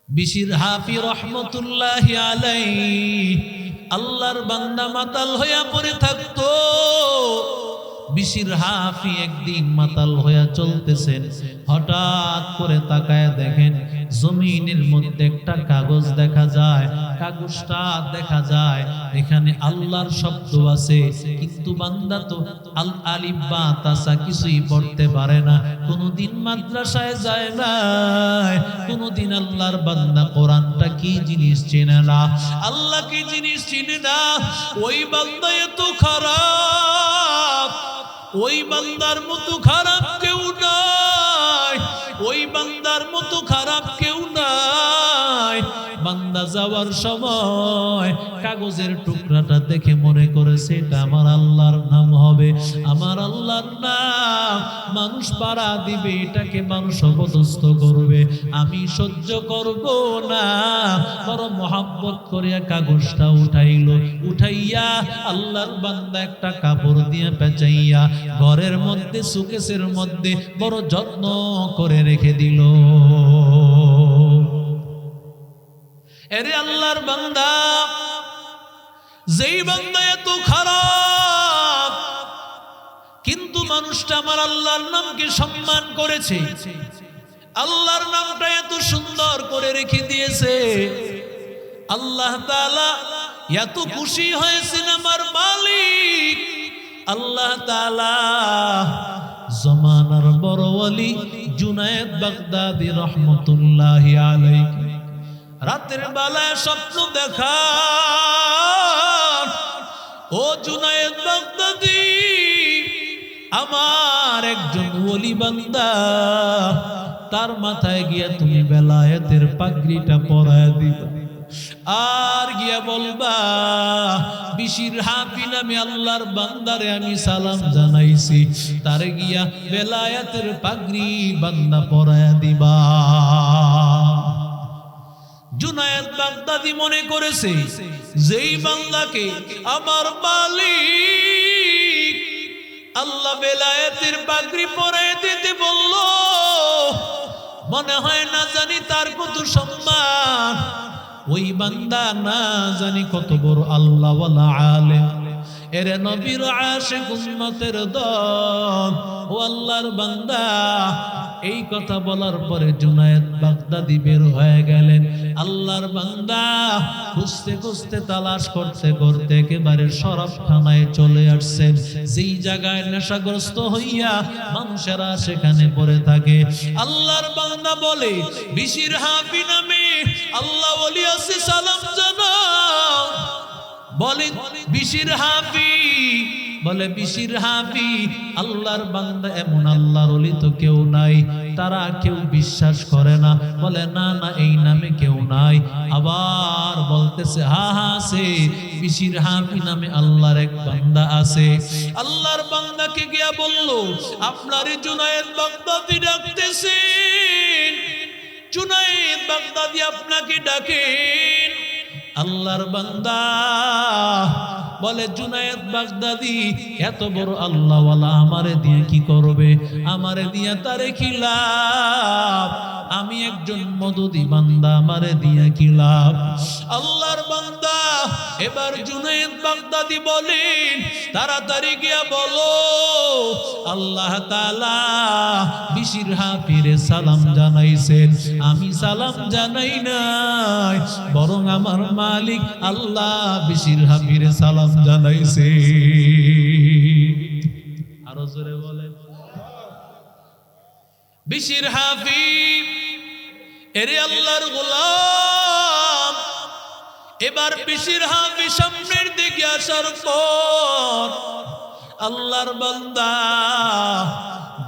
বিশির হাফি রহমতুল্লাহি আলাইহি আল্লাহর বান্দা মাতাল হইয়া পড়ে থাকতো। বিশির হাফি একদিন মাতাল হইয়া চলতেছেন, হঠাৎ করে তাকায় দেখেন জমিনের মধ্যে একটা কাগজ দেখা যায়। কাগজটা দেখা যায় এখানে আল্লাহর শব্দ আছে, কিন্তু বান্দা তো আল আলিফ বা তাসা কিছুই পড়তে পারে না, কোনদিন মাদ্রাসায় যায় না, কোনদিন আল্লাহর বান্দা কোরআনটা কি জিনিস চেনে না, আল্লাহ কি জিনিস চিনে না। ওই বান্দা এত খারাপ, ওই বান্দার মতো খারাপ কেউ নাই, ওই বান্দার মতো খারাপ কেউ নাই। বান্দা যাওয়ার সময় কাগজের টুকরাটা দেখে মনে করেছে এটা আমার আল্লাহর নাম হবে, আমার আল্লাহর নাম। মানুষ পাড়া দিবে, এটাকে মানুষ অপদস্থ করবে, আমি সহ্য করব না। বড় মহব্বত করিয়া কাগজটা উঠাইল, উঠাইয়া আল্লাহর বান্দা একটা কাপড় দিয়ে পেঁচাইয়া ঘরের মধ্যে সুকেসের মধ্যে বড় যত্ন করে রেখে দিল। এরে আল্লাহর বান্দা, যেই বান্দা এত খারাপ, কিন্তু মানুষটা আমার আল্লাহর নামকে সম্মান করেছে, আল্লাহর নামটা এত সুন্দর করে রেখে দিয়েছে। আল্লাহ তাআলা এত খুশি হয়েছেন আমার মালিক। আল্লাহ তাআলা জমানার বড় ওলি জুনায়েদ বাগদাদি রহমতুল্লাহি আলাইহি রাতের বেলায় স্বপ্ন দেখা, ও জুনায়েদ বাগদাদি, আমার একজন ওলি বান্দা, তার মাথায় গিয়া তুমি বেলায়েতের পাগড়িটা পরায় দিবা, আর গিয়া বলবা বিশির হাফি নামে আল্লাহর বান্দারে আমি সালাম জানাইছি, তারে গিয়া বেলায়েতের পাগড়ি বান্দা পরায় দিবা। জুনায়েদ বাগদাদি মনে করেছে যেই বান্দাকে আমার মালিক আল্লাহ বেলায়েতের পাগড়ি পরায় দিতে বলল, মনে হয় না জানি তার কত সম্মান, ওই বান্দা না জানি কত বড় আল্লাহওয়ালা আলেম। এরে নবীর আশিক উম্মতের দল, ও আল্লাহর বান্দা, এই কথা বলার পরে জুনায়েদ বাগদাদি বের হয়ে গেলেন। আল্লাহর বান্দা খুঁজতে খুঁজতে তালাশ করতে করতে একেবারে শরাবখানায় চলে আসছেন, যেই জায়গায় নেশাগ্রস্ত হইয়া মানুষেরা সেখানে পড়ে থাকে। আল্লাহর বান্দা বলে বিশির হাফি নামে আল্লাহ ওলি আছে, সালাম জানাও। বলে বিশির হাফি, বলে বিশির হাফি, আল্লাহর বান্দা এমন আল্লাহর ওলি তো কেউ নাই, তারা কেউ বিশ্বাস করে না। বলে না না, এই নামে কেউ নাই। আবার বলতেছে হা হা আছে, বিশির হাফি নামে আল্লাহর এক বান্দা আছে। আল্লাহর বান্দাকে গিয়া বলল, আপনারই জুনায়েদ বাগদাদি ডাকতেছেন, জুনায়েদ বাগদাদি আপনাকে ডাকেন। আল্লাহর বান্দা বলে জুনায়েদ বাগদাদি এত বড় আল্লাহওয়ালা আমারে দিয়ে কি করবে, আমারে দিয়ে তারে কি লাভ, আমি একজন মদদি বান্দা, আমারে দিয়ে কি লাভ। আল্লাহর বান্দা এবার জুনায়েদ বাগদাদি বলেন, তাড়াতাড়ি গিয়া বলো আল্লাহ তাআলা বিশির হাফিরে সালাম জানাইছেন, আমি সালাম জানাই নাই, বরং আমার মালিক আল্লাহ বিশির হাফিরে সালাম জানাইছে। আরো জোরে বলেন। বিশির হাফি এরে আল্লাহর গোলাম। এবার বিশির হাফি সামনের দিকে আসার পর আল্লাহর বান্দা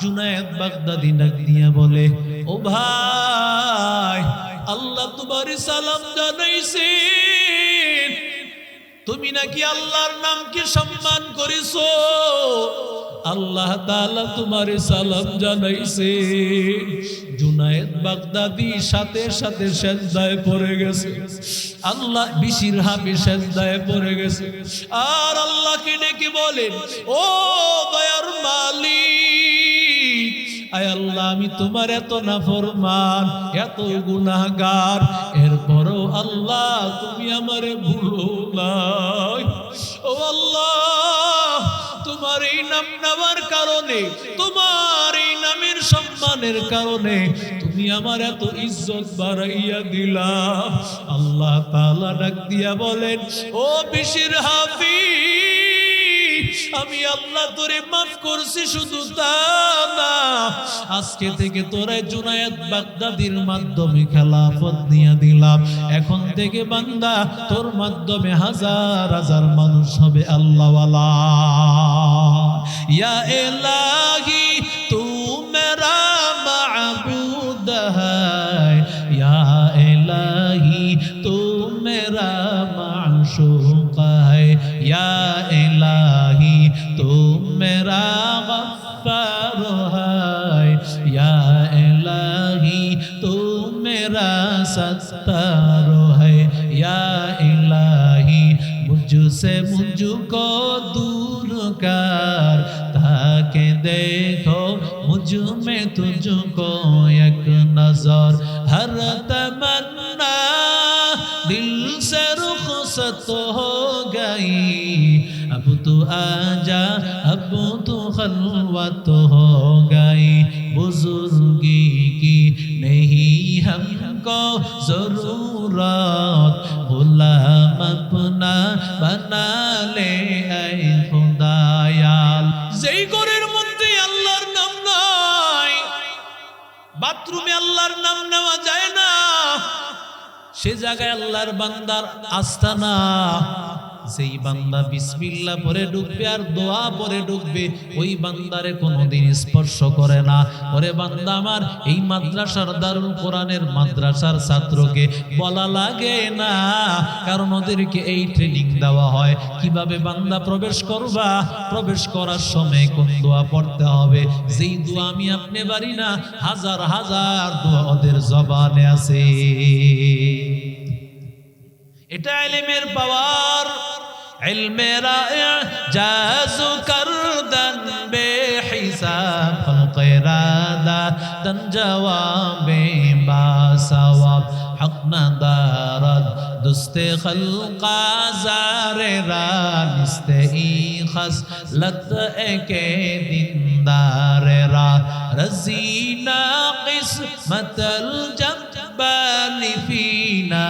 জুনায়েদ বাগদাদি ডাক দিয়া বলে, ও ভাই, আল্লাহ তোমারে সালাম জানাইছেন, তুমি নাকি আল্লাহর নামকে সম্মান করেছো, আল্লাহ তাআলা তোমারে সালাম জানাইছে। জুনায়েদ বাগদাদি সাথে সাথে সেজদায় পড়ে গেছে। আল্লাহ বিশির হাফি সেজদায় পড়ে গেছে, আর আল্লাহকে ডেকে বলেন, ও দয়ার মালিক, আয় আল্লাহ আমি তোমার এত নাফরমান, এত গুনাহগার, এরপরও আল্লাহ তুমি আমারে ভুলো নাই। ও আল্লাহ, তোমার এই নাম নেওয়ার কারণে, তোমার এই নামের সম্মানের কারণে তুমি আমার এত ইজ্জত বাড়াইয়া দিলা। আল্লাহ তাআলা ডাক দিয়া বলেন, ও বিশির হাফিজ, আমি আল্লাহ তোরে মাফ করছি, শুধু তা না, আজকে থেকে তোরে জুনায়েদ বাগদাদির মাধ্যমে খেলাফত নিয়ে দিলাম। এখন থেকে বান্দা তোর মাধ্যমে হাজার হাজার মানুষ হবে আল্লাহওয়ালা। ইয়া ইলাহি তু মেরা মাবুদ হ্যায়, ইয়া ইলাহি তু মেরা মাশুক হ্যায়, ইয়া ইলাহি তু মেরা গফফার হ্যায়, ইয়া ইলাহি তু মেরা সত্তার হ্যায়, ইয়া ইলাহি मुझसे मुझको दूर कर, ताकि देखो मुझ में तुझको एक नजर, हर तमन्ना दिल से रुखसत हो गई, अब तू आजा, अब तू खलवत हो गई, बुजुर्गी की नहीं हमको जरूरत, गुलाम अपना बना ले ऐ खुदायाल। যেই ঘরের মধ্যে আল্লাহর নাম নাই, বাথরুমে আল্লাহর নাম নেওয়া যায় না, সে জায়গায় আল্লাহর বান্দার আস্তানা। যেই বান্দা বিসমিল্লাহ পরে ঢুকবে আর দোয়া পরে ঢুকবে, ওই বান্দারে কোনোদিন স্পর্শ করে না। ওরে বান্দা আমার, এই মাদ্রাসার দারুল কোরআনের মাদ্রাসার ছাত্রকে বলা লাগে না, কারণ ওদেরকে এই ট্রেনিং দেওয়া হয় কিভাবে বান্দা প্রবেশ করবা, প্রবেশ করার সময় কোন দোয়া পড়তে হবে। যেই দোয়া আমি আপনি পারি না, হাজার হাজার দোয়া ওদের জবানে আছে। এটা ইলমের পাওয়ার। ইলমেরা ইজাজু করদান বেহিসাব, খলকেরাদা তন জওয়াবে বাসওয়াব, হক নাদারত দুস্তে খলকা জারে রা, নিস্তে ই খসলত একে দিনদারে রা, রজিনা কিসমতল জব্বানি ফিনা,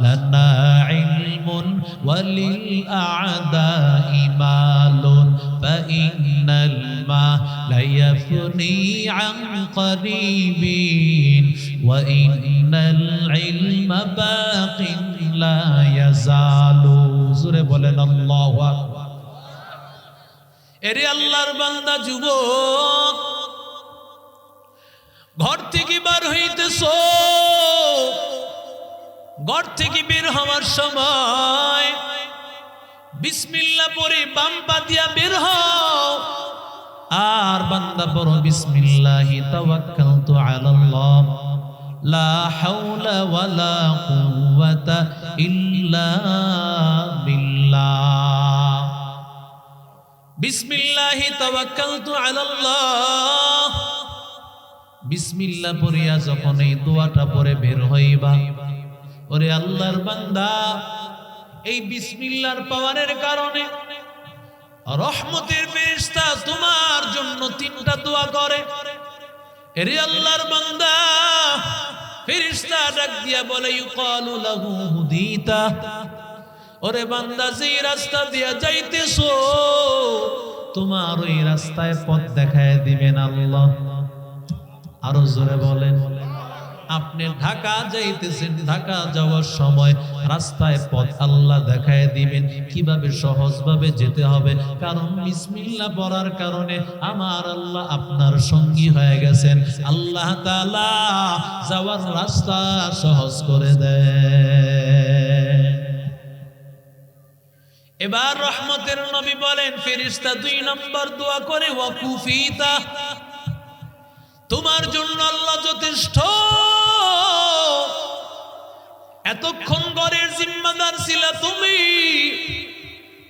لنا علم وللأعداء مال، فإن المال يفني عن قريب، وإن العلم باق لا يزال। জোরে বলেন আল্লাহু আকবার। এরে আল্লাহর বান্দা যুবক, ঘর থেকে বার হইতেছো, ঘর থেকে বের হওয়ার সময় বিসমিল্লাহ পড়ে বাম পা দিয়া বের হও। আর বান্দা পড়ো বিসমিল্লাহি তাওয়াক্কালতু আলাল্লাহ, লা হাওলা ওয়ালা কুওয়াতা ইল্লা বিল্লাহ। বিসমিল্লাহি তাওয়াক্কালতু আলাল্লাহ, বিসমিল্লাহ পড়িয়া যখন এই দোয়াটা পড়ে বের হইবা, ওরে আল্লাহর বান্দা, এই বিসমিল্লাহর পাওয়ারের কারণে রহমতের ফেরেশতা তোমার জন্য তিনটা দোয়া করে। এরে আল্লাহর বান্দা, ফেরেশতা ডাক দিয়া বলে, ইউকালু লাহু হুদিতা, ওরে বান্দা যেই রাস্তা দিয়া যাইতেছো, তোমার ওই রাস্তায় পথ দেখায় দিবেন আল্লাহ। আরো জোরে বলেন। আপনি ঢাকা যাইতেছেন, ঢাকা যাওয়ার সময় রাস্তায় পথ আল্লাহ দেখায় দিবেন কিভাবে সহজভাবে যেতে হবে, কারণ বিসমিল্লাহ পড়ার কারণে আমার আল্লাহ আপনার সঙ্গী হয়ে গেছেন। আল্লাহ তাআলা যাওয়ার রাস্তা সহজ করে দেয়। এবার রহমতের নবী বলেন, ফেরেশতা 2 নম্বর দোয়া করে, ওয়াকুফিতা, তোমার জন্য আল্লাহ যথেষ্ট। এতক্ষণ ঘরের জিম্মাদার ছিলা তুমি,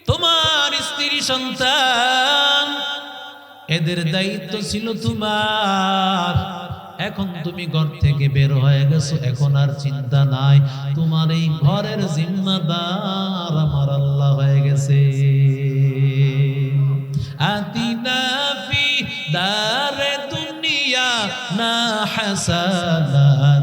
তোমার স্ত্রী সন্তান, এদের দায়িত্ব ছিল তোমার। এখন তুমি ঘর থেকে বের হয়ে গেছো, এখন আর চিন্তা নাই, তোমার এই ঘরের জিম্মাদার আমার আল্লাহ হয়ে গেছে। আতিনা ফি দারে দুনিয়া না হাসানাতিনা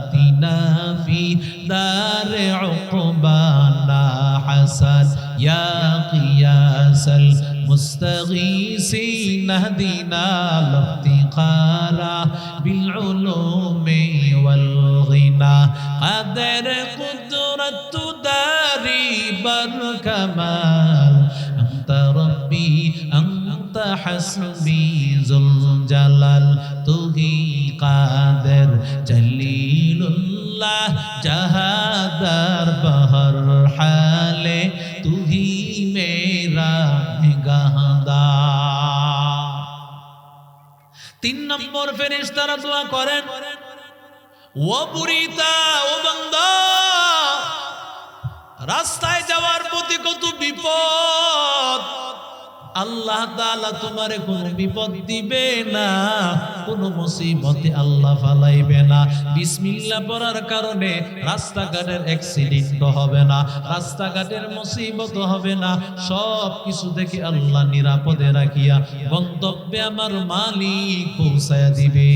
ফি দারে উকবা না হাসান ইয়া কিয়াসাল মুস্তাগীসিন আহদিনা লিফতিকারা বিল উলুমি ওয়াল গিনা কাদের কুদরত দারি বার কামাল আনতা রব্বি আনতা হাসবি যুল জালাল তুহি কাদের জলিলুল্লাহ জাহাদার বহর হালে তুহি মেরা নিগাহদার। 3 নম্বর ফেরেশতারা দোয়া করেন, ও বুরিতা, ও বান্দা, রাস্তায় যাওয়ার পথে কত বিপদ, আল্লাহ তাআলা তোমারে কোনো বিপদ দিবে না, কোনো মুসিবতে আল্লাহ ফালাইবে না। বিসমিল্লাহ পড়ার কারণে রাস্তাঘাটের অ্যাক্সিডেন্ট হবে না, রাস্তাঘাটের মুসিবত হবে না, সব কিছু থেকে আল্লাহ নিরাপদে রাখিয়া গন্তব্যে আমার মালিক পৌঁছায়া দিবে।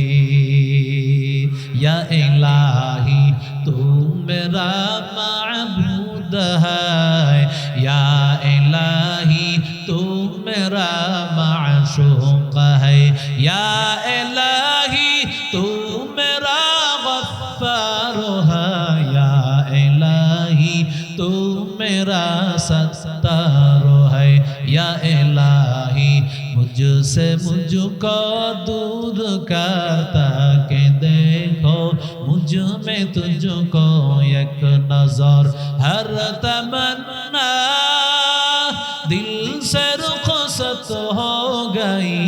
ইয়া ইলাহি তু মেরা মাবুদ হ্যায়, ইয়া ইলাহি তু मेरा माशूक है, या इलाही तू मेरा गफ्फार है, या इलाही तू मेरा सत्तार है, या इलाही मुझसे मुझको दूर करता के देखो मुझ में तुझको एक नजर, हर तमन्ना दिल से रुखसत हो गई,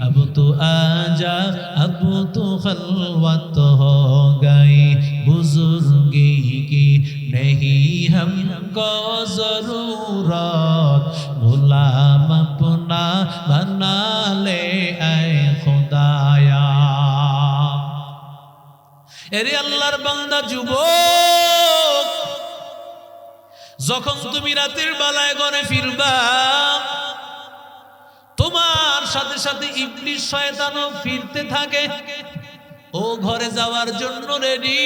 अब तो आजा अब तो खलवत हो गई, बुजुर्गी की नहीं हमको जरूरत, गुलाम अपना बना ले ऐ खुदाया। এরে আল্লাহর বান্দা যুবক, যখন তুমি রাতের বেলায় ঘরে ফিরবা, তোমার সাথে সাথে ইবলিস শয়তানও ফিরতে থাকে, ও ঘরে যাওয়ার জন্য রেডি।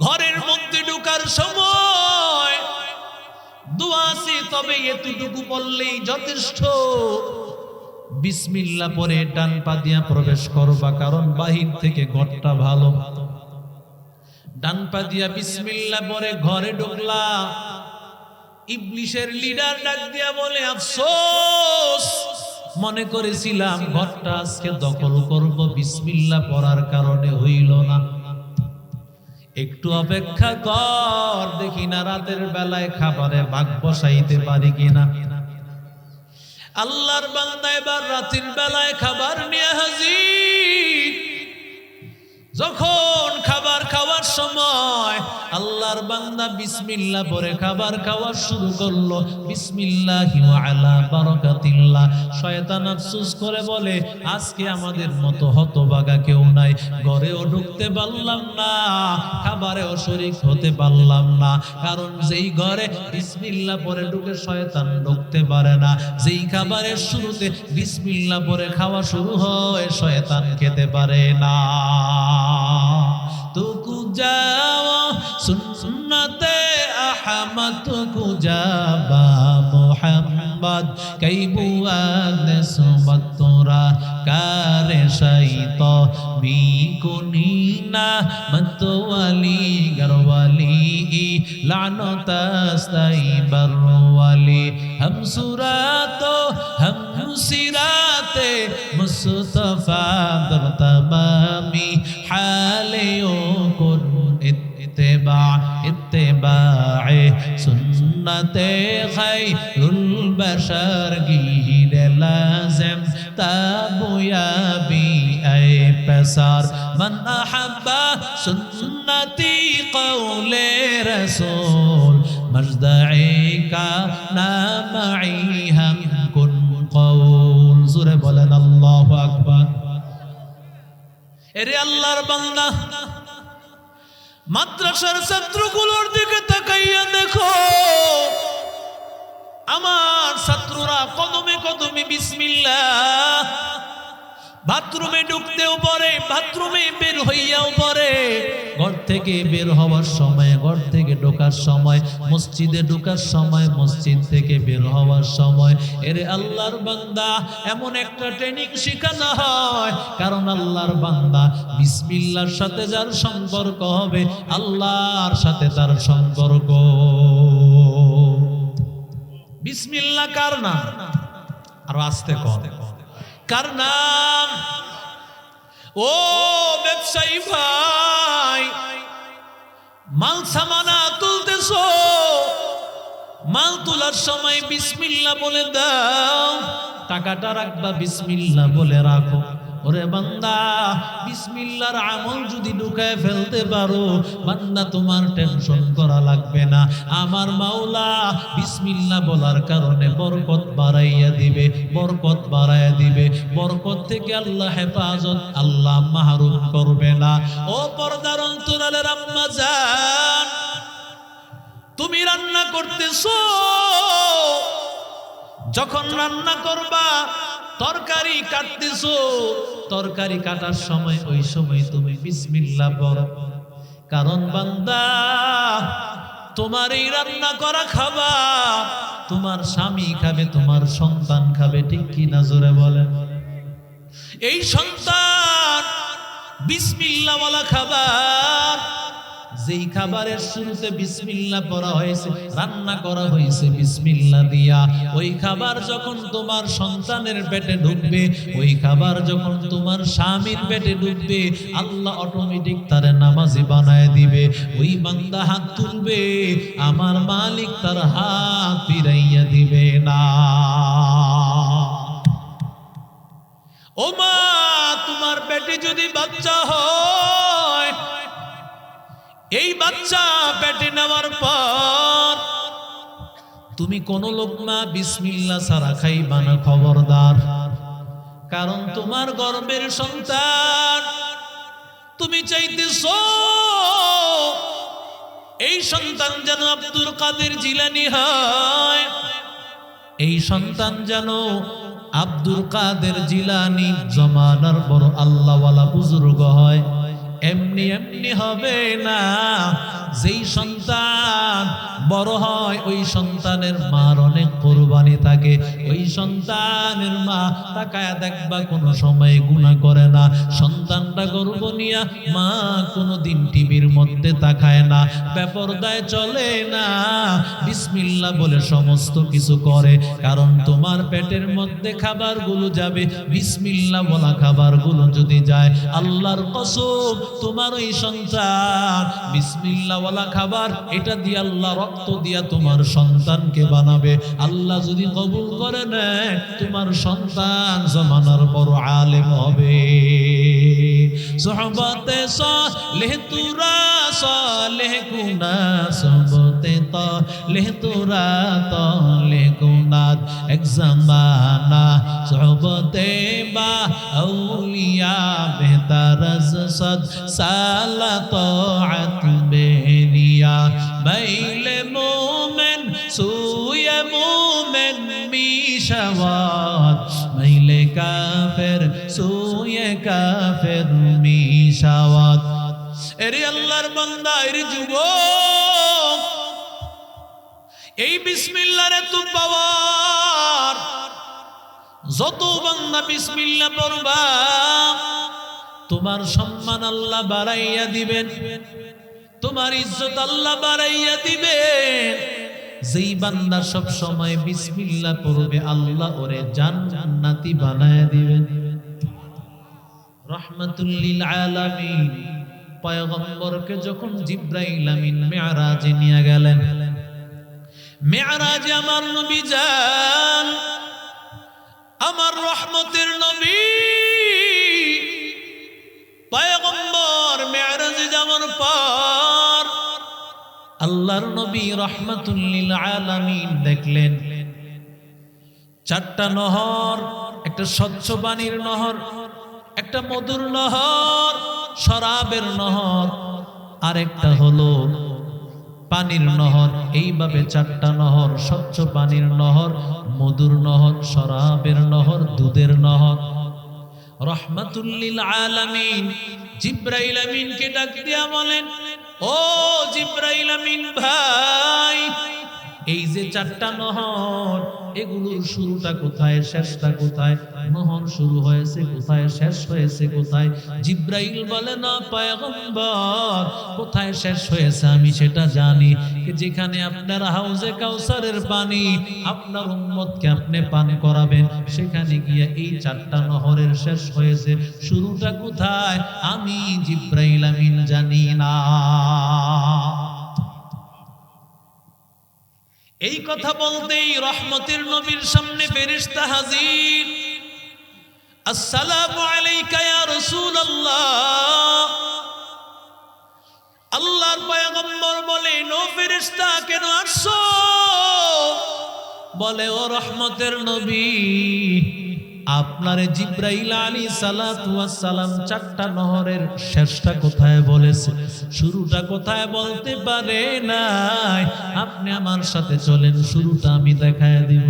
ঘরের মধ্যে ঢোকার সময় দোয়া আছে, তবে এতটুকু বললেই যথেষ্ট। বিসমিল্লাহ পরে ডান পা দিয়া প্রবেশ করবা, কারণ বাহির থেকে ঘরটা ভালো। ডান পা দিয়া বিসমিল্লাহ পরে ঘরে ঢুকলা, ইবলিসের লিডার ডাক দিয়া বলে, আফসোস, মনে করেছিলাম ঘরটা আজকে দখল করব, বিসমিল্লাহ পড়ার কারণে হইল না। একটু অপেক্ষা কর, দেখি না রাতের বেলায় খাবারে ভাগ বসাইতে পারি কিনা। আল্লাহর বান্দা এবার রাতের বেলায় খাবার নিয়ে হাজির। যখন খাবার খাওয়ার সময় আল্লাহর বান্দা বিসমিল্লাহ পরে খাবার খাওয়া শুরু করলো, বিসমিল্লাহি ওয়া আলা বারাকাতিল্লাহ। শয়তান আফসোস করে বলে, আজকে আমাদের মতো হতভাগা কেউ নাই, ঘরেও ঢুকতে পারলাম না, খাবারেও শরীক হতে পারলাম না। কারণ যেই ঘরে বিসমিল্লাহ পরে ঢুকে শয়তান ঢুকতে পারে না, যেই খাবারের শুরুতে বিসমিল্লাহ পরে খাওয়া শুরু হয় শয়তান খেতে পারে না। तुकु जाओ सुन्नते अहमद तुकु जाबा मुहम्मद कई बुआद सुबतुरा कारे शैतो मी कुनीना मतवाली गरवाली लानो तस्ताई बरवाली हम सुरातो हम सिराते मुस्तफा दर तमामी हालियों को इत्तिबाए सुन्नते खैरुल बशर गिर लाज़िम ताबुयाबी ऐ पसार मन अहब्बा सुन्नती कौले रसूल मजदई का नामई हम कुन कौल। सुरे बोला এরে আল্লাহর বান্দা, মাদ্রাসার ছাত্রগুলোর দিকে তাকাইয়া দেখো, আমার ছাত্ররা কদমে কদমে বিসমিল্লাহ, বাথরুমে ঢুকতেও পরে, বাথরুমে বের হইয়াও পরে, ঘর থেকে বের হওয়ার সময়, ঘর থেকে ঢোকার সময়, মসজিদে ঢোকার সময়, মসজিদ থেকে বের হওয়ার সময়। এরে আল্লাহর বান্দা, এমন একটা ট্রেনিং শেখানো হয়, কারণ আল্লাহর বান্দা বিসমিল্লাহর সাথে যার সম্পর্ক হবে, আল্লাহর সাথে তার সম্পর্ক। বিসমিল্লাহ কার নাম? আরো আস্তে কর, কার নাম? ও ব্যবসায়ী ভাই, মাল সামানা তুলতেছো, মাল তোলার সময় বিসমিল্লাহ বলে দাও, টাকাটা রাখবা বিসমিল্লাহ বলে রাখো। ওরে বান্দা, বিসমিল্লাহর আমল যদি ঢুকায় ফেলতে পারো, বান্দা তোমার টেনশন করা লাগবে না। আমার মাওলা বিসমিল্লাহ বলার কারণে বরকত বাড়াইয়া দিবে, বরকত বাড়াইয়া দিবে। বরকত থেকে আল্লাহ হেফাজত, আল্লাহ মাহরুম করবে না। ও পর্দার অন্তরালের আম্মা জান, তুমি রান্না করতেছো, যখন রান্না করবা, তরকারি কাটতেছো, তরকারি কাটার সময়, ওই সময় তুমি বিসমিল্লাহ বলো। কারণ বান্দা, তোমার এই রান্না করা খাবা, তোমার স্বামী খাবে, তোমার সন্তান খাবে, ঠিক কি না জোরে বলেন? এই সন্তান বিসমিল্লাহ ওয়ালা খাবার, যেই খাবারের শুরুতে বিসমিল্লাহ পড়া হয়েছে, রান্না করা হয়েছে বিসমিল্লাহ দিয়া, ওই খাবার যখন তোমার সন্তানের পেটে ঢুকবে, ওই খাবার যখন তোমার স্বামীর পেটে ঢুকবে, আল্লাহ অটোমেটিক তারে নামাজি বানায় দিবে। ওই বান্দা হাত তুলবে, আমার মালিক তার হাত ফিরাইয়া দিবে না। ও মা, তোমার পেটে যদি বাচ্চা হয়, এই বাচ্চা পেটে নেওয়ার পর তুমি কোন লোকমা বিসমিল্লাহ ছাড়া খাইবা না, খবরদার। কারণ তোমার গর্ভের সন্তান, তুমি চাইতেছো এই সন্তান যেন আব্দুল কাদের জিলানী হয়, এই সন্তান যেন আব্দুল কাদের জিলানী জমানার বড় আল্লাহওয়ালা বুজুর্গ হয়। এমনি এমনি হবে না। যেই সন্তান বড় হয়, ওই সন্তানের মার অনেক কোরবানি থাকে। ওই সন্তানের মা তাকায় দেখবা কোনো সময় গুনাহ করে না। সন্তানটা গর্ভ নিয়া মা কোনোদিন টিভির মধ্যে তাকায় না, বেপরদায় চলে না, বিসমিল্লাহ বলে সমস্ত কিছু করে। কারণ তোমার পেটের মধ্যে খাবারগুলো যাবে, বিসমিল্লাহ বলা খাবারগুলো যদি যায়, আল্লাহর কসম তোমার ওই সন্তান বিসমিল্লাহ ওয়ালা খাবার, এটা দিয়ে আল্লাহ রক্ত দিয়া তোমার সন্তানকে বানাবে। আল্লাহ যদি কবুল করে নেয়, তোমার সন্তান জমানার বড় আলেম হবে। সোহবতে সালেহ তুরা সালেহ গুনা, সোহবতে তালেহ তুরা তালেহ গুনা, এক জামানা সোহবতে বা আউলিয়া বেহতার সদ সালা তাআত বেনিয়া, বাইলে মোমেন সুয়ে মোমেন মিশাওয়াত, মাইলে কাফের সুয়ে কাফের মিশাওয়াত। এরে আল্লাহর বান্দা, এরে যুবক, এই বিসমিল্লাহর এত পাওয়ার, যত বান্দা বিসমিল্লাহ পড়বা, তোমার সম্মান আল্লাহ বাড়াইয়া দিবেন, তোমার ইজ্জত আল্লাহ বাড়াইয়া দিবেন। যেই বান্দা সব সময় বিসমিল্লাহ পড়বে, আল্লাহ ওরে জান্নাতি বানায়া দিবেন। রাহমাতুল লিল আলামিন পয়গম্বরকে যখন জিবরাইল আমিন মেরাজে নিয়ে গেলেন, মেরাজে আমার নবী যান, আমার রহমতের নবী পয়গম্বর মেরাজে যাওয়ার পর আল্লাহর নবী রাহমাতুল লিল আলামিন দেখলেন চারটা নহর, একটা স্বচ্ছ পানির নহর, একটা মধুর নহর, শরাবের নহর, আরেকটা হলো পানির নহর। এইভাবে চারটা নহর, স্বচ্ছ পানির নহর, মধুর নহর, শরাবের নহর, দুধের নহর। রহমাতুল লিল আলামিন জিবরাইল আমিনকে ডাক দিয়া বলেন, ও জিবরাইল আমিন ভাই, এই যে চারটা নহর, এগুলোর শুরুটা কোথায়, শেষটা কোথায়? নহর শুরু হয়েছে কোথায়, শেষ হয়েছে কোথায়? জিবরাইল বলে, না পয়গম্বর, কোথায় শেষ হয়েছে আমি সেটা জানি। যেখানে আপনার হাউজে কাউসারের পানি আপনার উম্মতকে আপনি পান করাবেন, সেখানে গিয়ে এই চারটা নহরের শেষ হয়েছে। শুরুটা কোথায় আমি জিবরাইল আমিন জানি না। এই কথা বলতেই রহমতের নবীর সামনে ফেরেশতা হাজির। আসসালামু আলাইকা ইয়া রাসূলুল্লাহ। আল্লাহর পয়গম্বর বলেন, ও ফেরেশতা কেন আসছো? বলে, ও রহমতের নবী, আপনারে জিবরাইল আলাইহিস সালাতু ওয়াস সালাম চারটা নহরের শেষটা কোথায় বলেছে, শুরুটা কোথায় বলতে পারে নাই। আপনি আমার সাথে চলেন, শুরুটা আমি দেখায় দিব।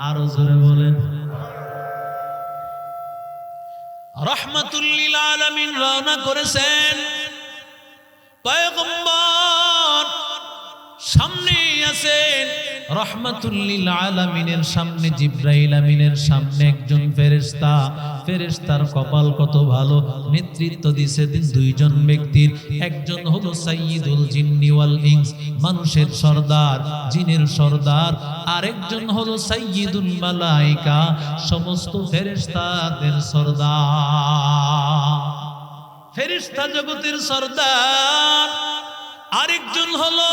আরো জোরে বলেন। রহমাতুল লিল আলামিন রওনা করেছেন। পয়গম্বর সামনে আছেন, রহমাতুল লিল আলামিনের সামনে জিবরাইল আমিনের সামনে একজন ফেরেশতা। ফেরেশতার কপাল কত ভালো, নেতৃত্ব দিয়েছে দুইজন ব্যক্তির। একজন হলো সাইয়্যিদুল জিন্নি ওয়াল ইনস, মানুষের সরদার, জিনের সরদার। আরেকজন হলো সাইয়্যিদুল মালায়েকা, সমস্ত ফেরেশতাদের সরদার, ফেরেশতা জগতের সরদার। আরেকজন হলো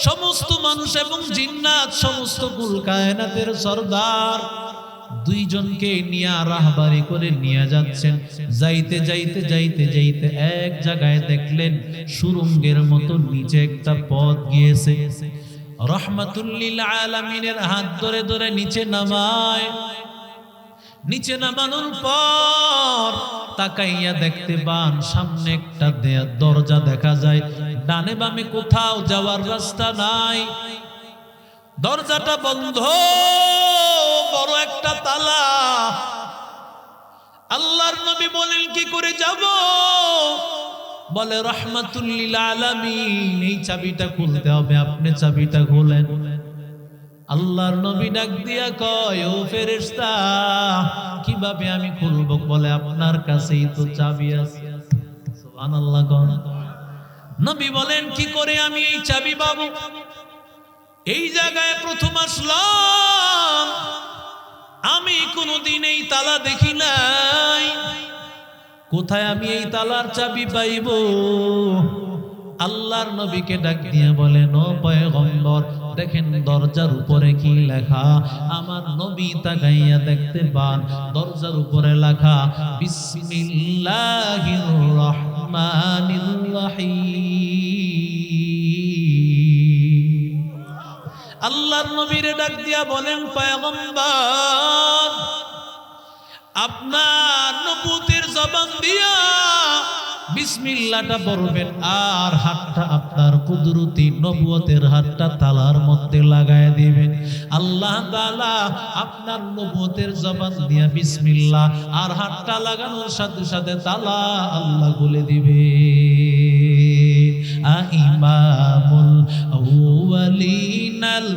সমস্ত মানুষ এবং জিন্নাত, সমস্ত কুল কায়নাতের সরদার। দুইজনকে নিয়ে রাহবারি করে নিয়ে যাচ্ছেন। যাইতে যাইতে যাইতে যাইতে এক জায়গায় দেখলেন সুরঙ্গের মতো নিচে একটা পথ গিয়েছে। রহমাতুল লিল আলামিনের হাত ধরে ধরে নিচে নামায়। নিচে নামানোর পর তাকাইয়া দেখতে পান সামনে একটা দরজা দেখা যায়। ডানে বামে কোথাও যাওয়ার রাস্তা নাই, দরজাটা বন্ধ, বড় একটা তালা। আল্লাহর নবী বলেন, কি করে যাব? বলে, রহমাতুল লিল আলামিন, এই চাবিটা খুলতে হবে, আপনি চাবিটা খুলেন। আল্লাহর নবী ডাক দিয়া কয়, ও ফেরেশতা, কিভাবে আমি খুলবো? বলে, আপনার কাছেই তো চাবি আছে। সুবহানাল্লাহ। নবী বলেন, কি করে আমি এই চাবি পাবো? এই জায়গায় প্রথম আসলাম, আমি কোনোদিন এই তালা দেখি নাই, কোথায় আমি এই তালার চাবি পাইব? আল্লাহর নবীকে ডাক দিয়ে বলেন, ও পয়গম্বর, দেখেন দরজার উপরে কি লেখা। আমার নবী তাকাইয়া দেখতে পান দরজার উপরে লেখা বিসমিল্লাহির রহমানির রহিম। আল্লাহর নবীরে ডাক দিয়া বলেন, পয়গম্বর, আপনার নবুতের জবান দিয়া বিসমিল্লাহটা পড়বেন, আর হাতটা আপনার কুদরতি নবুয়তের হাতটা তালার মধ্যে লাগায় দিবেন। আল্লাহ তাআলা আপনার নবুয়তের জবান দিয়া বিসমিল্লাহ আর হাতটা লাগানোর সাথে সাথে তালা আল্লাহ খুলে দিবে। ইমামুল আউয়ালিনাল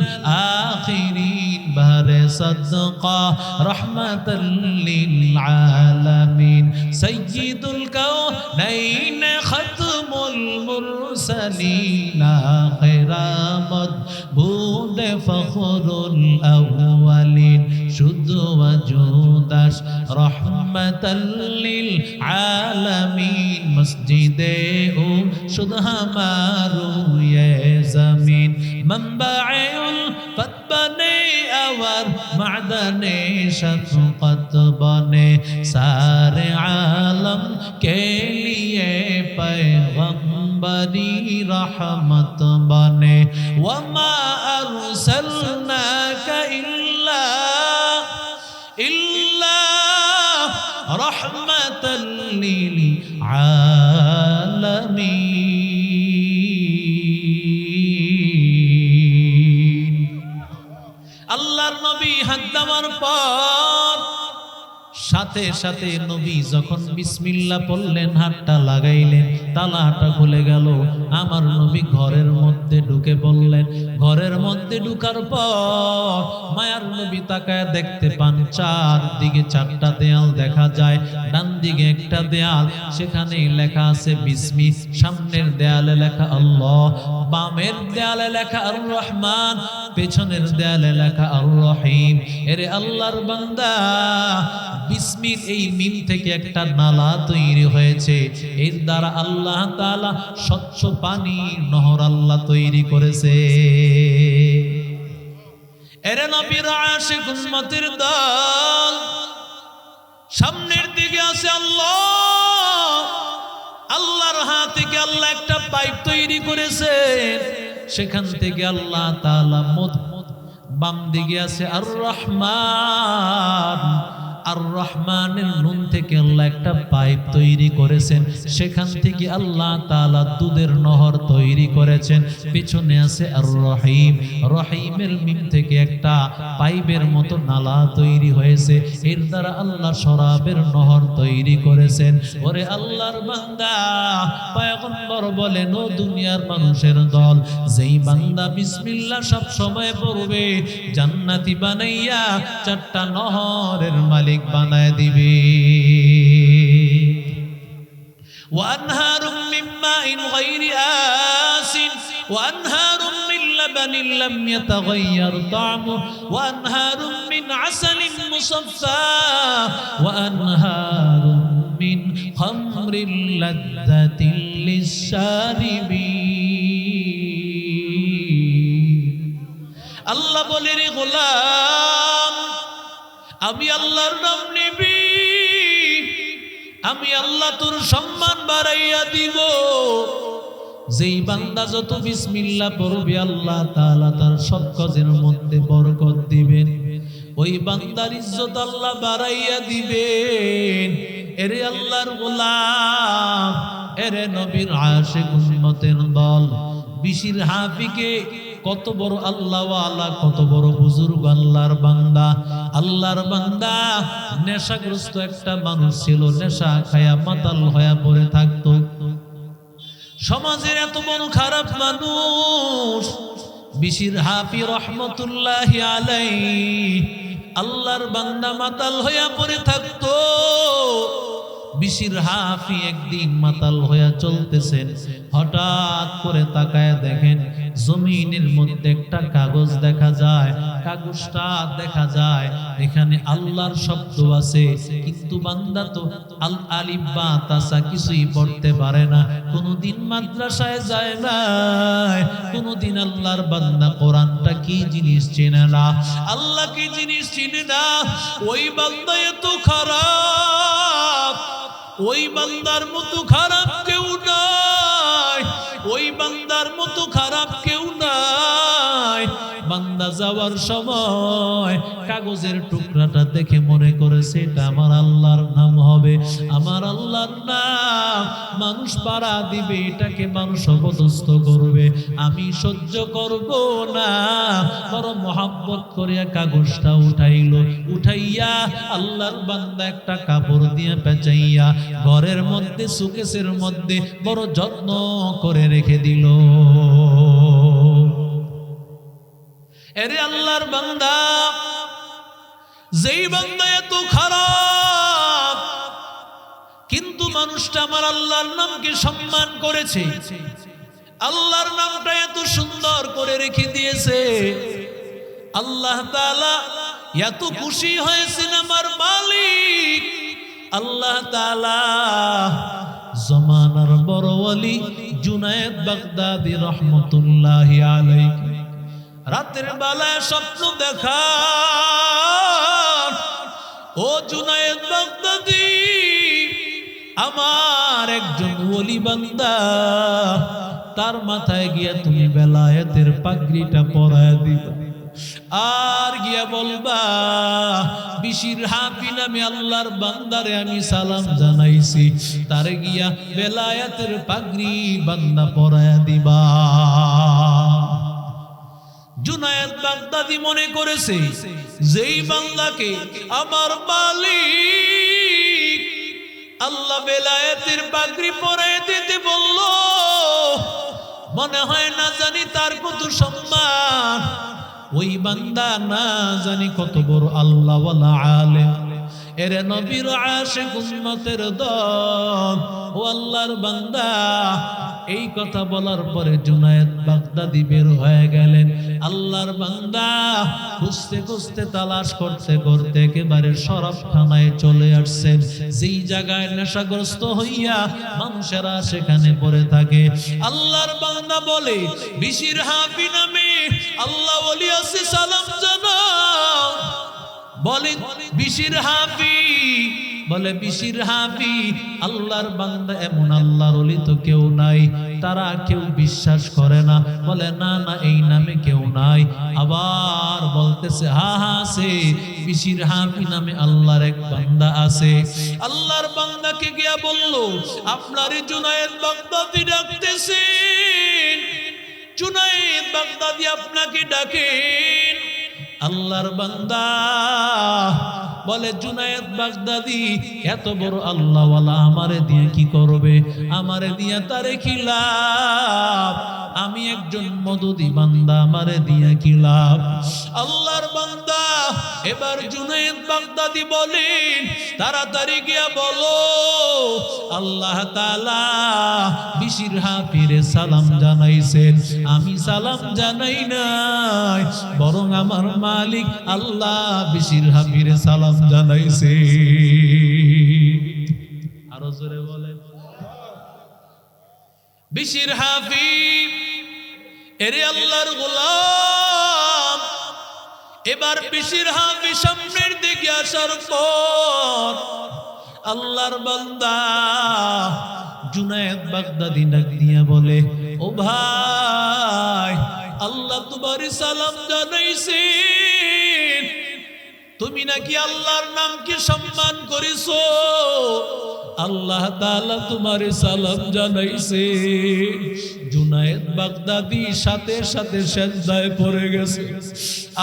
আখিরিন বারে সাদকা রহমাতাল লিল আলামিন সাইয়্যিদুল কাউনাইন খাতমুল মুরসালিন আখিরামত বুদে ফখরুল আউয়ালিন শুধু ওয়াজুদাস রহমাতাল লিল আলামিন মসজিদে ও শুধু हमारू ये जमीन मंबाउल फत बने और मादने शफकत बने सारे आलम के लिए पैगंबरी रहमत बने वमा अरसलनाका इल्ला লিল আলামিন। আল্লাহর নবী হাত দেওয়ার পর সাথে সাথে নবী যখন বিসমিল্লাহ বললেন, হাতটা লাগাইলেন, তালাটা খুলে গেল। আমার নবী ঘরের মধ্যে ঢুকে পড়লেন। ঘরের মধ্যে ঢুকার পর মায়ার নবী তাকায় দেখতে পান চারদিকে চারটা দেয়াল দেখা যায়। ডান দিকে একটা দেয়াল, সেখানে লেখা আছে বিসমি, সামনের দেয়ালে লেখা আল্লাহ, বামের দেয়ালে লেখা আর রহমান, পেছনের দেয়ালে লেখা আর রহিম। এরে আল্লাহর বান্দা, বিসমির এই মিম থেকে একটা নালা তৈরি হয়েছে। এর দ্বারা আল্লাহ তাআলা স্বচ্ছ পানির নহর আল্লাহ তৈরি করেছে। এরে নবীর আশিক উম্মতের দল, সামনের দিকে আছে আল্লাহ, আল্লাহর হাত থেকে আল্লাহ একটা পাইপ তৈরি করেছে, সেখান থেকে আল্লাহ তাআলা মদ। বাম দিকে আছে আর রহমান, আর রহমানের নুন থেকে আল্লাহ একটা পাইপ তৈরি করেছেন, সেখান থেকে আল্লাহ তাআলা দুধের নহর তৈরি করেছেন। পিছনে আছে আর রহিম, রহিমের মিম থেকে একটা পাইপের মতো নালা তৈরি হয়েছে, এর দ্বারা আল্লাহ শরাবের নহর তৈরি করেছেন। ওরে আল্লাহর বান্দা, পয়গম্বর বলেন, ও দুনিয়ার মানুষের দল, যেই বান্দা বিসমিল্লাহ সব সময় পড়বে, জান্নাতি বানাইয়া চারটা নহরের মালিক বানায় দিবে। ওয়ানহারুম মিন মাইন গায়রি আসিন ওয়ানহারুম মিন লাবানিন লাম ইয়াতাগায়্যার তা'মুহু ওয়ানহারুম মিন আসালিন মুসাফফা ওয়ানহারুম মিন খামরিন লাযযাতিন লিশ-শারিবিন। আল্লাহ বলে, রে গোলাম, আমি আল্লাহর নাম নিবি, আমি আল্লাহ তোর সম্মান বাড়াইয়া দিব। যেই বান্দা যত বিসমিল্লাহ পড়বে, আল্লাহ তাআলা তার সব কাজের মধ্যে বরকত দিবেন, ওই বান্দার ইজ্জত আল্লাহ বাড়াইয়া দিবেন। এরে আল্লাহর গোলাম, এরে নবীর আশিক উম্মতের দল, বিশির হাফিকে কত বড় আল্লাহওয়ালা, কত বড় বুজুর্গ আল্লাহর বান্দা। আল্লাহর বান্দা নেশাগ্রস্ত একটা মানুষ ছিল, নেশা খায়া মাতাল হয়ে পড়ে থাকতো। সমাজের এত বড় খারাপ মানুষ বিশির হাফি রহমতুল্লাহি আলাইহি, আল্লাহর বান্দা মাতাল হইয়া পড়ে থাকতো। বিশির হাফি একদিন মাতাল হইয়া চলতেছেন, হঠাৎ করে তাকায় দেখেন জমিনের মধ্যে একটা কাগজ দেখা যায়। কাগজটা দেখা যায় এখানে আল্লাহর শব্দ আছে, কিন্তু বান্দা তো আল আলিফ বা তাসা কিছুই পড়তে পারে না, কোনদিন মাদ্রাসায় যায় না, কোনদিন আল্লাহর বান্দা কোরআনটা কি জিনিস চেনে না, আল্লাহ কি জিনিস চিনে না। ওই বান্দা এত খারাপ, ওই বান্দার মতো খারাপ কেউ নাই, ওই বান্দার মতো খারাপ কেউ নাই। বান্দা যাওয়ার সময় কাগজের টুকরাটা দেখে মনে করেছে এটা আমার আল্লাহর নাম হবে, আমার আল্লাহর নাম। মানুষ পাড়া দিবে, এটাকে মানুষ অপদস্থ করবে, আমি সহ্য করব না। বড় মহাব্বত করিয়া কাগজটা উঠাইলো, উঠাইয়া আল্লাহর বান্দা একটা কাপড় দিয়ে পেঁচাইয়া ঘরের মধ্যে সুকেসের মধ্যে বড় যত্ন করে রেখে দিল। এরে আল্লাহর বান্দা, যেই বান্দা এত খারাপ, কিন্তু মানুষটা আমার আল্লাহর নামকে সম্মান করেছে, আল্লাহর নামটা এত সুন্দর করে রেখে দিয়েছে। আল্লাহ তাআলা এত খুশি হয়েছেন আমার মালিক। আল্লাহ তাআলা জমানার বড় ওলি জুনায়েদ বাগদাদি রহমতুল্লাহি আলাইহি রাতের বেলায় স্বপ্ন দেখা, ও জুনায়েদ বাগদাদি, আমার একজন ওলি বান্দা, তার মাথায় গিয়া তুমি বেলায়েতের পাগড়িটা পরায় দিবা। আর গিয়া বলবা বিশির হাফি নামে আল্লাহর বান্দারে আমি সালাম জানাইছি, তারে গিয়া বেলায়েতের পাগড়ি বান্দা পরায়া দিবা। জুনায়েদ বাগদাদি মনে করেছে যেই বান্দাকে আমার মালিক আল্লাহ বেলায়েতের পাগড়ি পরায় দিতে বলল, মনে হয় না জানি তার কত সম্মান, ওই বান্দা না জানি কত বড় আল্লাহওয়ালা আলেম। এরে নবীর আশিক উম্মতের দল, ও আল্লাহর বান্দা। এই কথা বলার পরে জুনায়েদ বাগদাদি বের হয়ে গেলেন। আল্লাহর বান্দা খুঁজতে খুঁজতে তালাশ করতে করতে একেবারে শরাবখানায় চলে আসছেন, যেই জায়গায় নেশাগ্রস্ত হইয়া মানুষেরা সেখানে পড়ে থাকে। আল্লাহর বান্দা বলে, বিশির হাফি নামে আল্লাহ ওলি আছে, সালাম জানাও। বলে বিশির হাফি, বলে বিশির হাফি। আল্লাহর বান্দা এমন আল্লাহর ওলি তো কেউ নাই, তারা কেউ বিশ্বাস করে না। বলে না না, এই নামে কেউ নাই। আবার বলতেছে হা হা আছে, বিশির হাফি নামে আল্লাহর এক বান্দা আছে। আল্লাহর বান্দাকে গিয়া বলল, আপনারই জুনায়েদ বাগদাদি ডাকতেছেন, জুনায়েদ বাগদাদি আপনাকে ডাকেন। আল্লাহর বান্দা বলে, জুনায়েদ বাগদাদি এত বড় আল্লাহওয়ালা আমারে দিয়ে কি করবে? আমারে দিয়ে তারে কি লাভ? আমি একজন মদদি বান্দা, আমারে দিয়ে কি লাভ? আল্লাহর বান্দা এবার জুনায়েদ বাগদাদি বলেন, তাড়াতাড়ি গিয়া বলো আল্লাহ তাআলা বিশির হাফিরে সালাম জানাইছেন। আমি সালাম জানাই নাই, বরং আমার মালিক আল্লাহ বিশির হাফিরে সালাম জানাইছে। আরো জোরে বলেন। বিশির হাফি এরে আল্লাহর গোলাম। এবার বিশির হাফি সামনের দিকে আসার পর আল্লাহর বান্দা জুনায়েদ বাগদাদি ডাক দিয়া বলে, ও ভাই, আল্লাহ তোমার সালাম জানাইছেন, তুমি নাকি আল্লাহর নামকে সম্মান করেছো, আল্লাহ তাআলা তোমার সালাম জানাইছে। জুনায়েদ বাগদাদি সাথে সাথে সেজদায় পড়ে গেছে।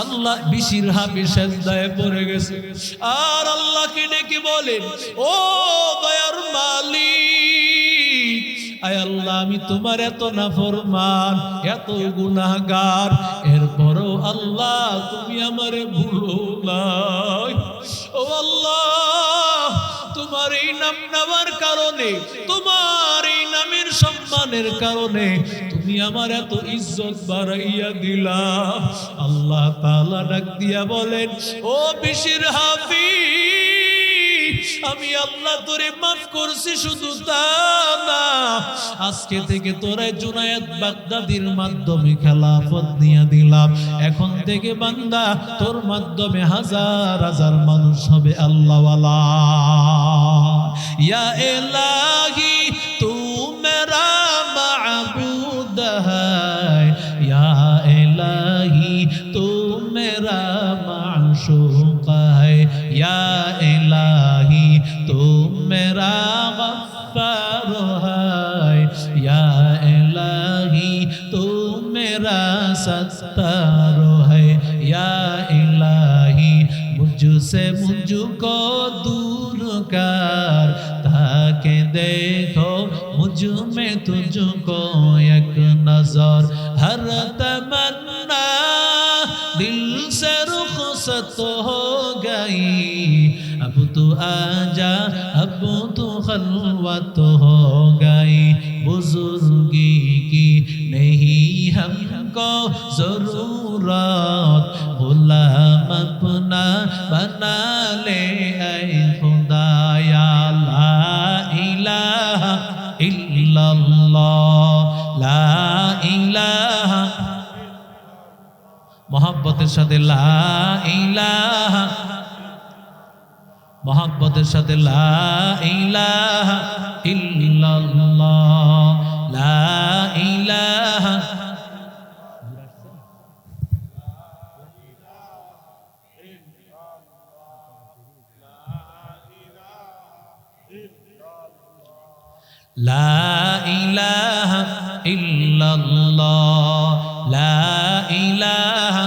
আল্লাহ বিশির হাফি সেজদায় পড়ে গেছে, আর আল্লাহকে ডেকে বলেন, ও দয়ার মালিক, আয় আল্লাহ, আমি তোমার এত নাফরমান, এত গুনাহগার, এরপরও আল্লাহ তুমি আমারে ভুলো নাই। ও আল্লাহ, তোমার এই নাম নেওয়ার কারণে, তোমার এই নামের সম্মানের কারণে তুমি আমার এত ইজ্জত বাড়াইয়া দিলা। আল্লাহ তাআলা ডাক দিয়া বলেন, ও বিশির হাফি, আমি আল্লাহ তোরে মাফ করছি, শুধু তা না, আজকে থেকে তোরে জুনায়েদ বাগদাদির মাধ্যমে খেলাফত নিয়ে দিলাম। এখন থেকে বান্দা তোর মাধ্যমে হাজার হাজার মানুষ হবে আল্লাহওয়ালা। ইয়া ইলাহি তু মেরা মাবুদ হ্যায়, ইয়া ইলাহি তু মেরা মাশুক হ্যায়, ইয়া ইলাহি তু মেরা গফফার হ্যায়, ইয়া ইলাহি তু মেরা সত্তার হ্যায়, ইয়া ইলাহি मुझसे मुझको दूर कर, ताकि देखो मुझ में तुझको एक नजर, हर तमन्ना दिल से रुखसत हो गई, अब तू आजा, अब तू खलवत हो गई, बुजुर्गी की नहीं हमको जरूरत, गुलाम अपना बना ले ऐ खुदाया, ला इलाहा इल्लल्लाह, ला इलाहा, मोहब्बतेर साथे ला इलाहा, मोहब्बतेर साथे ला इलाहा इल्लल्लाह, ला इलाहा। লা ইলাহা ইল্লাল্লাহ, লা ইলাহা,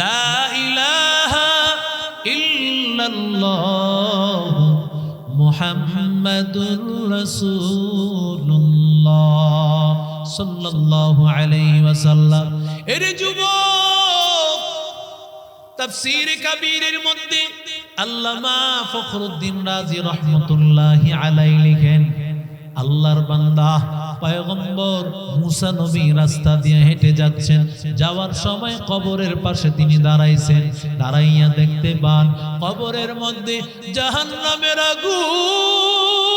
লা ইলাহা ইল্লাল্লাহ মুহাম্মাদুর রাসূলুল্লাহ সাল্লাল্লাহু আলাইহি ওয়াসাল্লাম। এর যুবক, তাফসীর কবীরের মধ্যে আল্লামা ফখরুদ্দীন রাজি রহমতুল্লাহি আলাইহি লিখেন, আল্লাহর বান্দা পয়গম্বর মুসা নবী রাস্তা দিয়ে হেঁটে যাচ্ছেন, যাওয়ার সময় কবরের পাশে তিনি দাঁড়াইছেন, দাঁড়াইয়া দেখতে পান কবরের মধ্যে জাহান্নামের আগুন,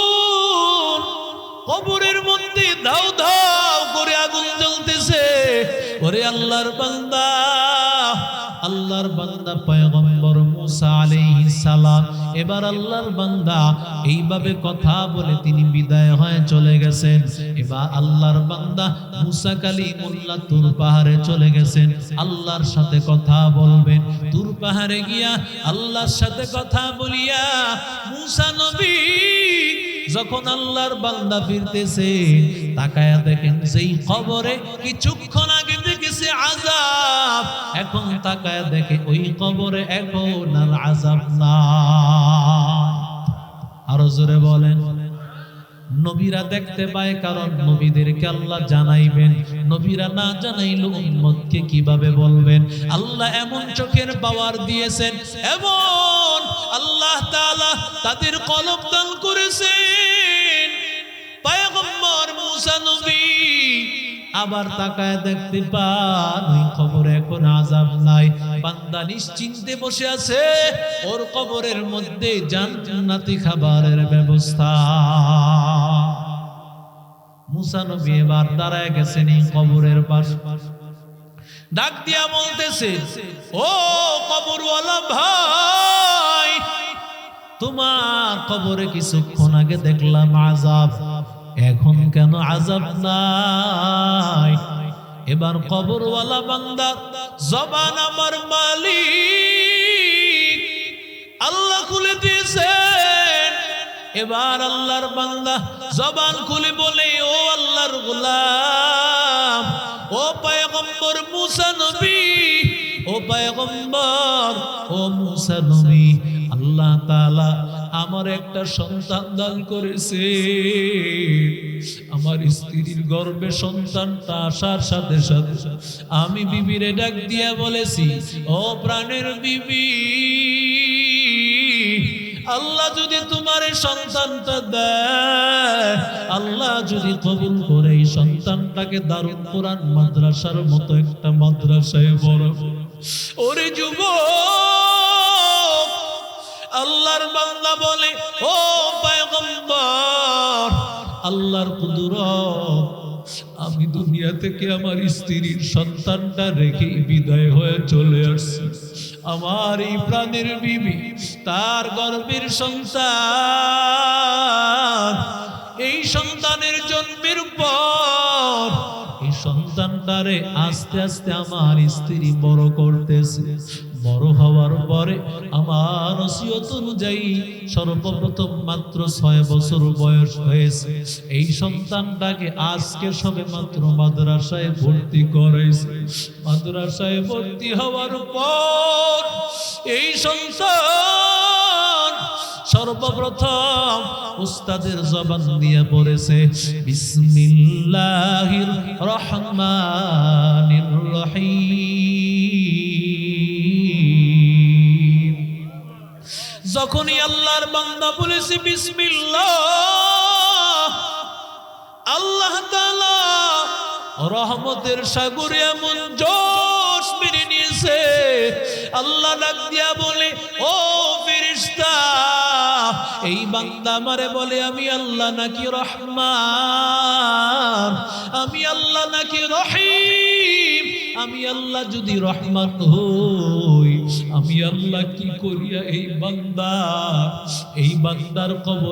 কবরের মধ্যে দাউ দাউ করে আগুন জ্বলতেছে। ওরে আল্লাহর বান্দা, আল্লাহর বান্দা পয়গম্বর মুসা আলাইহিস সালাম, এবার আল্লাহর বান্দা এইভাবে কথা বলে তিনি বিদায় হয়ে চলে গেছেন। এবার আল্লাহর বান্দা মুসা কালিমুল্লাহ তুর পাহাড়ে চলে গেছেন, আল্লাহর সাথে কথা বলবেন। তুর পাহাড়ে গিয়া আল্লাহর সাথে কথা বলিয়া মুসা নবী যখন আল্লাহর বান্দা ফিরতেছে, তাকায়া দেখেন যেই কবরে কিছুক্ষণ আগে দেখেছে আযাব, এখন তাকায়া দেখে ওই কবরে এখন আর আযাব না। আরো জোরে বলেন। নবীরা দেখতে পায়, কারণ নবীদেরকে আল্লাহ জানাইবেন, নবীরা না জানাইলে উম্মতকে কিভাবে বলবেন? আল্লাহ এমন চোখের পাওয়ার দিয়েছেন, এমন আল্লাহ তাআলা তাদের কলব দান করেছেন। পয়গম্বর মুসা নবী আবার তাকায় দেখতে পান ওই কবরে এখন আযাব নাই, বান্দা নিশ্চিন্তে বসে আছে, ওর কবরের মধ্যে জান্নাতি খাবারের ব্যবস্থা। মুসা নবী এবার দাঁড়ায় গেছেন এই কবরের পাশে, ডাক দিয়া বলতেছে, ও কবরওয়ালা ভাই, তোমার কবরে কিছুক্ষণ আগে দেখলাম আযাব, এখন কেন আযাব নাই? এবার কবরওয়ালা বান্দা, জবান আমার মালিক আল্লাহ খুলে দিয়েছেন। এবার আল্লাহর বান্দা জবান খুলে বলে, ও আল্লাহর গোলাম, ও পয়গম্বর মুসা নবী, ও পয়গম্বর, ও মুসা নবী, আল্লাহ তাআলা আমার একটা সন্তান দান করেছে। আমার স্ত্রীর গর্ভে সন্তানটা আসার সাথে সাথে আমি বিবিরে ডাক দিয়া বলেছি, ও প্রাণের বিবি, আল্লাহ যদি তোমার এই সন্তানটা দেয়, আল্লাহ যদি কবুল করে এই সন্তানটাকে দারুল কোরআন মাদ্রাসার মতো একটা মাদ্রাসায় বড়। ওরে যুবক, আল্লাহর বান্দা বলে, ও পয়গম্বর, আল্লাহর কুদরত, আমি দুনিয়া থেকে আমার স্ত্রীর সন্তানটা রেখে বিদায় হয়ে চলে আসছি। আমার এই প্রাণের বিবি, তার গর্ভের সন্তান, এই সন্তানের জন্মের পর এই সন্তানটারে আস্তে আস্তে আমার স্ত্রী বড় করতেছে। বড় হওয়ার পরে আমার ওসিয়ত অনুযায়ী সর্বপ্রথম মাত্র 6 বছর বয়স হয়েছে। এই সন্তানটাকে আজকে সবে মাত্র মাদ্রাসায় ভর্তি করেছে। মাদ্রাসায় ভর্তি হওয়ার পর এই সন্তান সর্বপ্রথম উস্তাদের জবান দিয়ে পড়েছে, বিসমিল্লাহির রহমানির রহিম। যখনই আল্লাহর বান্দা বলেছে বিসমিল্লাহ, আল্লাহ তাআলা রহমতের সাগরে এমন জোশ মেরে নিয়েছে। আল্লাহ ডাক দিয়া বলে, ও ফেরেশতা, এই বান্দা আমারে বলে আমি আল্লাহ নাকি রহমান, আমি আল্লাহ নাকি রহিম? আমি আল্লাহ যদি রহমান হই, আমি আল্লাহ কি করিয়া এই বান্দার কবর